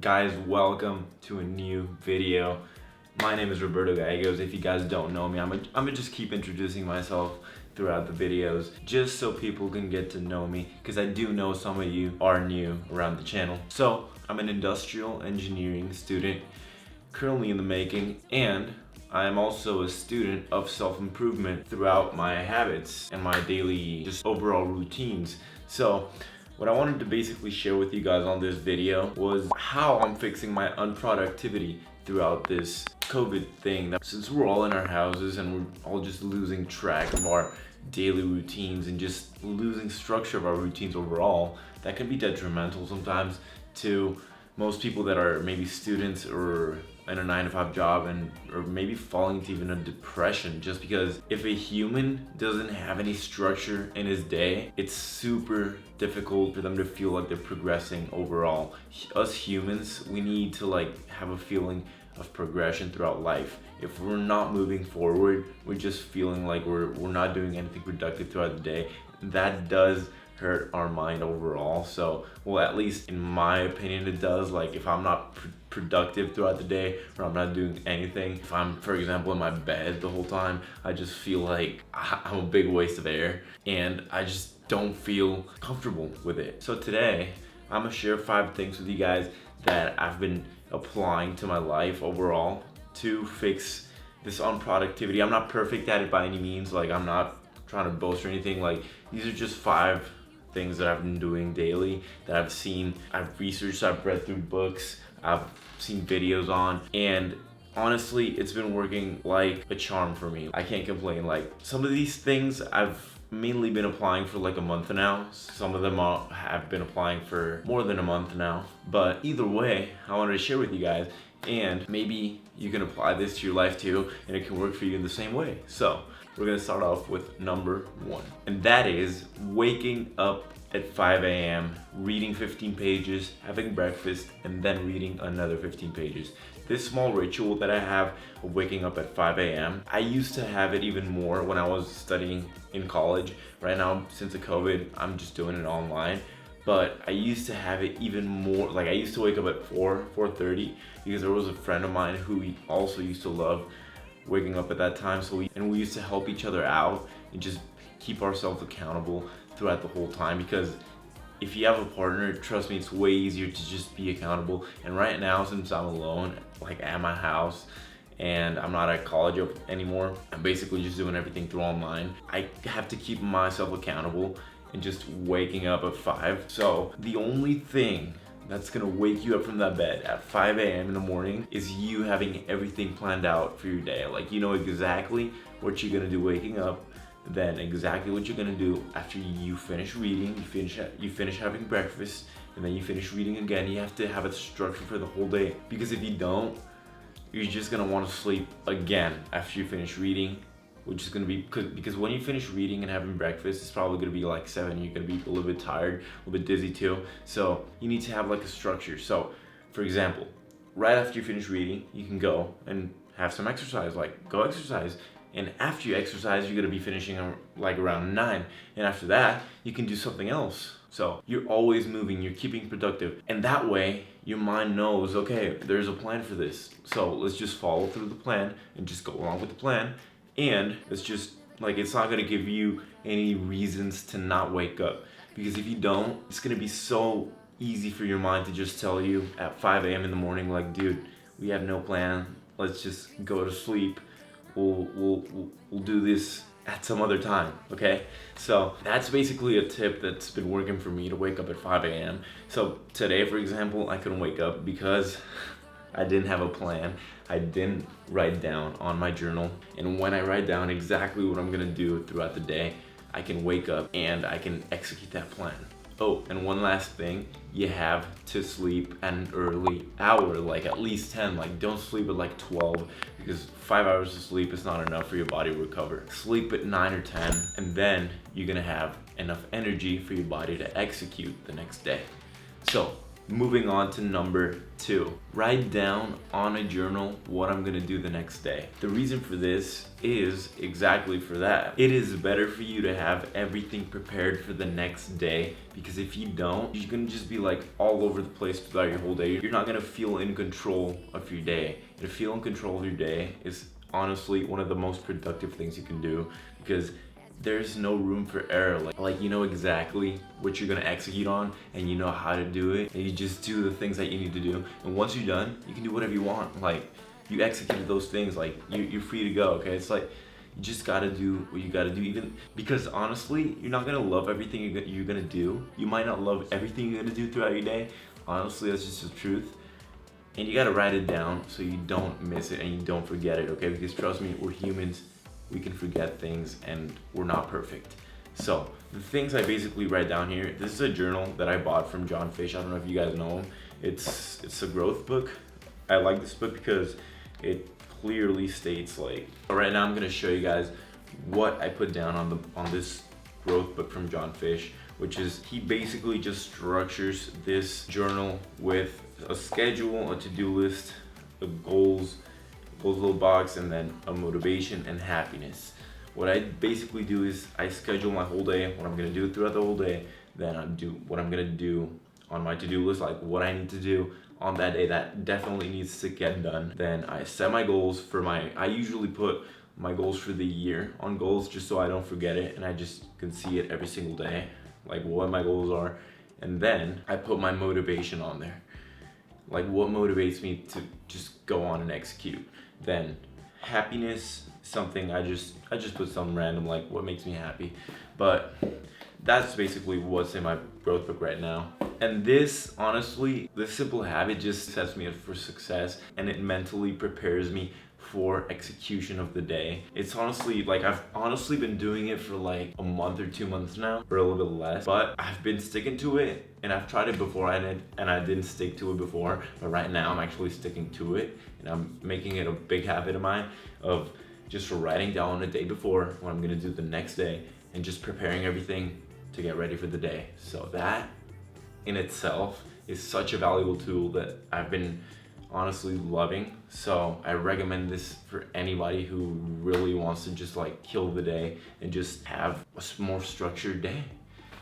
Guys, welcome to a new video. My name is Roberto Gallegos. If you guys don't know me, I'm gonna just keep introducing myself throughout the videos just so people can get to know me, because I do know some of you are new around the channel. So I'm an industrial engineering student currently in the making, and I am also a student of self-improvement throughout my habits and my daily just overall routines. So what I wanted to basically share with you guys on this video was how I'm fixing my unproductivity throughout this COVID thing. Since we're all in our houses and we're all just losing track of our daily routines and just losing structure of our routines overall, that can be detrimental sometimes to most people that are maybe students or in a 9-to-5 job, or maybe falling to even a depression, just because if a human doesn't have any structure in his day, it's super difficult for them to feel like they're progressing overall. Us humans, we need to have a feeling of progression throughout life. If we're not moving forward, we're just feeling like we're not doing anything productive throughout the day. That does hurt our mind overall. So, well, at least in my opinion, it does. If I'm not productive throughout the day, or I'm not doing anything, if I'm, for example, in my bed the whole time, I just feel like I'm a big waste of air, and I just don't feel comfortable with it. So today, I'm gonna share 5 things with you guys that I've been applying to my life overall to fix this unproductivity. I'm not perfect at it by any means. I'm not trying to boast or anything. These are just 5 things that I've been doing daily, that I've seen, I've researched, I've read through books, I've seen videos on, and honestly, it's been working like a charm for me. I can't complain. Some of these things I've mainly been applying for a month now. Some of them have been applying for more than a month now. But either way, I wanted to share with you guys, and maybe you can apply this to your life too, and it can work for you in the same way. So we're gonna start off with number 1, and that is waking up at 5 a.m., reading 15 pages, having breakfast, and then reading another 15 pages. This small ritual that I have of waking up at 5 a.m., I used to have it even more when I was studying in college. Right now, since the COVID, I'm just doing it online. But I used to have it even more. I used to wake up at 4:30, because there was a friend of mine who also used to love waking up at that time. So we used to help each other out and just keep ourselves accountable throughout the whole time, because if you have a partner, trust me, it's way easier to just be accountable. And right now, since I'm alone, at my house, and I'm not at college anymore, I'm basically just doing everything through online. I have to keep myself accountable and just waking up at 5. So the only thing that's gonna wake you up from that bed at 5 a.m. in the morning is you having everything planned out for your day. You know exactly what you're gonna do waking up, then exactly what you're gonna do after you finish reading, you finish having breakfast, and then you finish reading again. You have to have a structure for the whole day, because if you don't, you're just gonna want to sleep again after you finish reading, which is gonna be because when you finish reading and having breakfast, it's probably gonna be 7. You're gonna be a little bit tired, a little bit dizzy too. So you need to have a structure. So, for example, right after you finish reading, you can go and have some exercise. Go exercise. And after you exercise, you're gonna be finishing around 9. And after that, you can do something else. So you're always moving, you're keeping productive. And that way, your mind knows, okay, there's a plan for this. So let's just follow through the plan and just go along with the plan. And it's just it's not gonna give you any reasons to not wake up. Because if you don't, it's gonna be so easy for your mind to just tell you at 5 a.m. in the morning, dude, we have no plan. Let's just go to sleep. We'll do this at some other time, okay? So that's basically a tip that's been working for me to wake up at 5 a.m. So today, for example, I couldn't wake up because I didn't have a plan. I didn't write down on my journal. And when I write down exactly what I'm gonna do throughout the day, I can wake up and I can execute that plan. Oh, and one last thing, you have to sleep at an early hour, at least 10. Don't sleep at 12, because 5 hours of sleep is not enough for your body to recover. Sleep at 9 or 10, and then you're gonna have enough energy for your body to execute the next day. So Moving on to number 2, write down on a journal what I'm gonna do the next day. The reason for this is exactly for that. It is better for you to have everything prepared for the next day, because if you don't, you're gonna just be like all over the place throughout your whole day. You're not gonna feel in control of your day. To feel in control of your day is honestly one of the most productive things you can do, because there's no room for error. Like you know exactly what you're gonna execute on, and you know how to do it, and you just do the things that you need to do, and once you're done, you can do whatever you want. Like, you executed those things, like you're free to go. Okay, it's like you just gotta do what you gotta do, even because honestly, you're not gonna love everything you're gonna do. You might not love everything you're gonna do throughout your day. Honestly, that's just the truth. And you gotta write it down so you don't miss it and you don't forget it, okay? Because trust me, we're humans. We can forget things, and we're not perfect. So the things I basically write down here, this is a journal that I bought from John Fish. I don't know if you guys know him. It's a growth book. I like this book because it clearly states, like, right now I'm gonna show you guys what I put down on this growth book from John Fish, which is, he basically just structures this journal with a schedule, a to-do list, a goals little box, and then a motivation and happiness. What I basically do is I schedule my whole day, what I'm gonna do throughout the whole day, then I do what I'm gonna do on my to-do list, like what I need to do on that day that definitely needs to get done. Then I set my goals for I usually put my goals for the year on goals, just so I don't forget it, and I just can see it every single day, like what my goals are. And then I put my motivation on there, like what motivates me to just go on and execute. Then happiness, something I just put some random, like what makes me happy. But that's basically what's in my growth book right now. And this, honestly, this simple habit just sets me up for success, and it mentally prepares me for execution of the day. It's honestly, like, I've honestly been doing it for like a month or 2 months now, or a little bit less, but I've been sticking to it, and I've tried it before and I didn't stick to it before, but right now I'm actually sticking to it, and I'm making it a big habit of mine of just writing down the day before what I'm gonna do the next day, and just preparing everything to get ready for the day. So that in itself is such a valuable tool that I've been honestly loving. So I recommend this for anybody who really wants to just like kill the day and just have a more structured day.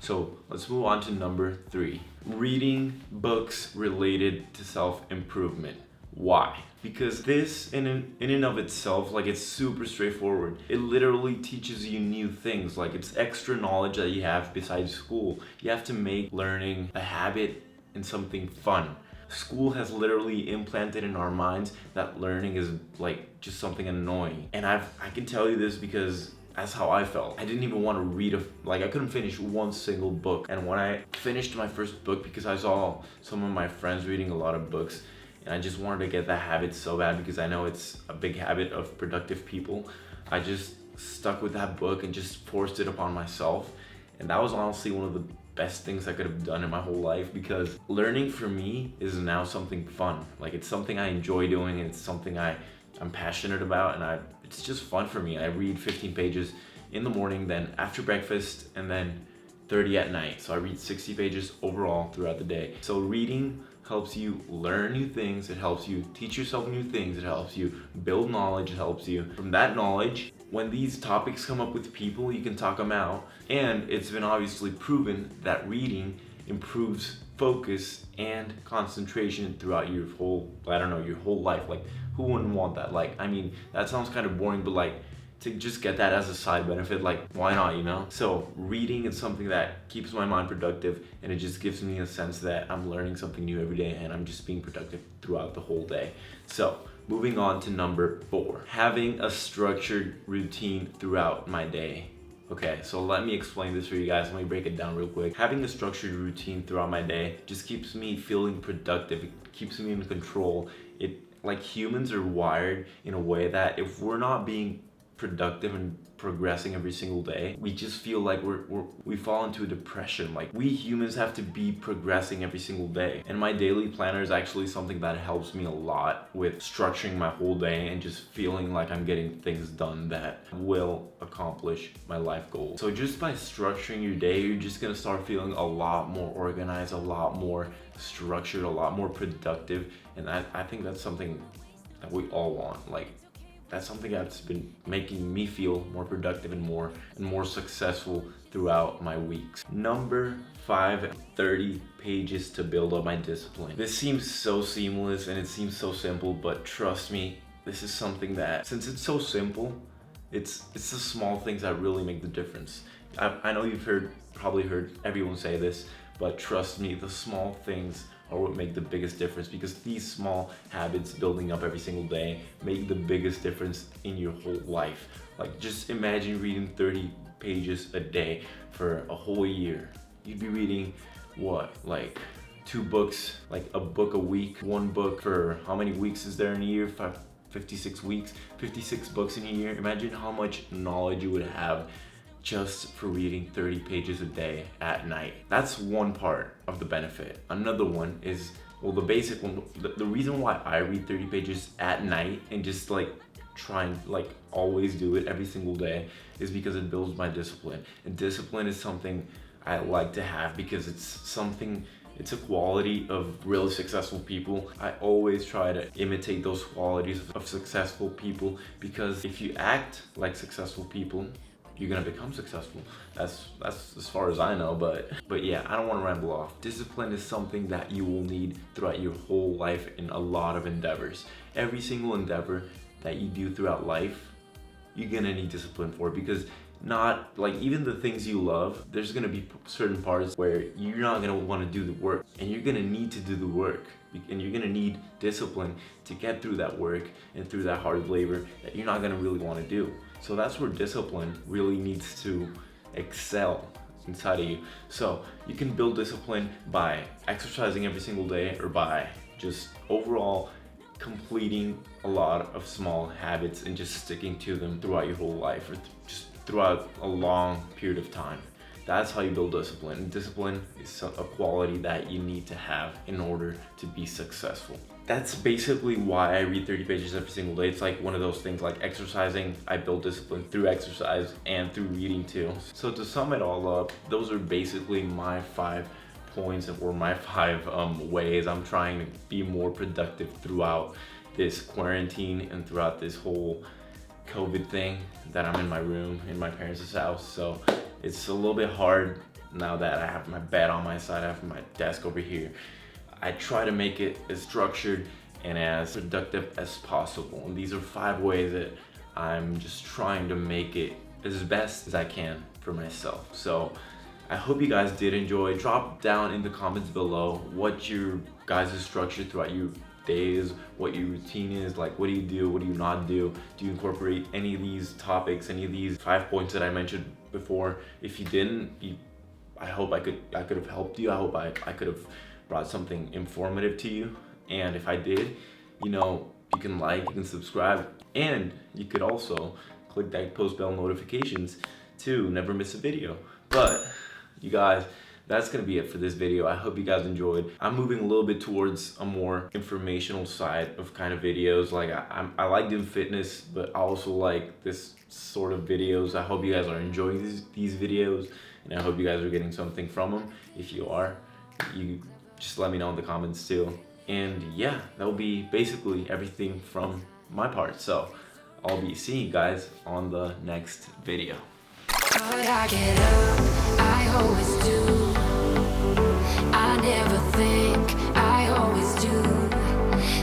So let's move on to number 3, reading books related to self-improvement. Why? Because this in and of itself, like, it's super straightforward. It literally teaches you new things. Like, it's extra knowledge that you have besides school. You have to make learning a habit and something fun. School has literally implanted in our minds that learning is like just something annoying. And I can tell you this because that's how I felt. I didn't even want to read I couldn't finish one single book. And when I finished my first book, because I saw some of my friends reading a lot of books, and I just wanted to get that habit so bad because I know it's a big habit of productive people, I just stuck with that book and just forced it upon myself. And that was honestly one of the best things I could have done in my whole life, because learning for me is now something fun. Like, it's something I enjoy doing, and it's something I'm passionate about, and it's just fun for me. I read 15 pages in the morning, then after breakfast, and then 30 at night. So I read 60 pages overall throughout the day. So reading helps you learn new things, it helps you teach yourself new things, it helps you build knowledge, it helps you from that knowledge. When these topics come up with people, you can talk them out, and it's been obviously proven that reading improves focus and concentration throughout your whole life. Like, who wouldn't want that? Like, I mean, that sounds kind of boring, but like, to just get that as a side benefit, like, why not, you know? So reading is something that keeps my mind productive, and it just gives me a sense that I'm learning something new every day, and I'm just being productive throughout the whole day. So moving on to number 4, having a structured routine throughout my day. Okay, so let me explain this for you guys. Let me break it down real quick. Having a structured routine throughout my day just keeps me feeling productive. It keeps me in control. Like, humans are wired in a way that if we're not being productive and progressing every single day, we just feel like we fall into a depression. Like, we humans have to be progressing every single day. And my daily planner is actually something that helps me a lot with structuring my whole day and just feeling like I'm getting things done that will accomplish my life goals. So just by structuring your day, you're just gonna start feeling a lot more organized, a lot more structured, a lot more productive. And I think that's something that we all want. Like, that's something that's been making me feel more productive and more successful throughout my weeks. Number 5, 30 pages to build up my discipline. This seems so seamless and it seems so simple, but trust me, this is something that, since it's so simple, it's the small things that really make the difference. I know you've probably heard everyone say this, but trust me, the small things are what make the biggest difference, because these small habits building up every single day make the biggest difference in your whole life. Like, just imagine reading 30 pages a day for a whole year. You'd be reading what, like 2 books, like a book a week, 1 book for how many weeks is there in a year? 56 weeks, 56 books in a year. Imagine how much knowledge you would have just for reading 30 pages a day at night. That's one part of the benefit. Another one is, well, the basic one, the reason why I read 30 pages at night and just like try and like always do it every single day is because it builds my discipline. And discipline is something I like to have because it's a quality of really successful people. I always try to imitate those qualities of successful people, because if you act like successful people, you're gonna become successful. That's as far as I know, but yeah, I don't want to ramble off. Discipline is something that you will need throughout your whole life in a lot of endeavors. Every single endeavor that you do throughout life, you're gonna need discipline for, because not like even the things you love, there's gonna be certain parts where you're not gonna want to do the work, and you're gonna need to do the work, and you're gonna need discipline to get through that work and through that hard labor that you're not gonna really want to do. So that's where discipline really needs to excel inside of you. So you can build discipline by exercising every single day, or by just overall completing a lot of small habits and just sticking to them throughout your whole life, or just throughout a long period of time. That's how you build discipline. Discipline is a quality that you need to have in order to be successful. That's basically why I read 30 pages every single day. It's like one of those things, like exercising, I build discipline through exercise and through reading too. So to sum it all up, those are basically my 5 points, or my 5 ways I'm trying to be more productive throughout this quarantine and throughout this whole COVID thing that I'm in my room in my parents' house. So it's a little bit hard now that I have my bed on my side, I have my desk over here. I try to make it as structured and as productive as possible. And these are 5 ways that I'm just trying to make it as best as I can for myself. So I hope you guys did enjoy. Drop down in the comments below what your guys' structure throughout your days, what your routine is, like what do you do, what do you not do? Do you incorporate any of these topics, any of these 5 points that I mentioned before? If you didn't, I hope I could have helped you. I hope I could have brought something informative to you. And if I did, you can like, you can subscribe, and you could also click that post bell notifications to never miss a video. But you guys, that's gonna be it for this video. I hope you guys enjoyed. I'm moving a little bit towards a more informational side of kind of videos. Like I like doing fitness, but I also like this sort of videos. I hope you guys are enjoying these videos, and I hope you guys are getting something from them. If you are, you just let me know in the comments too. And yeah, that will be basically everything from my part. So I'll be seeing you guys on the next video. But I get up, I always do. I never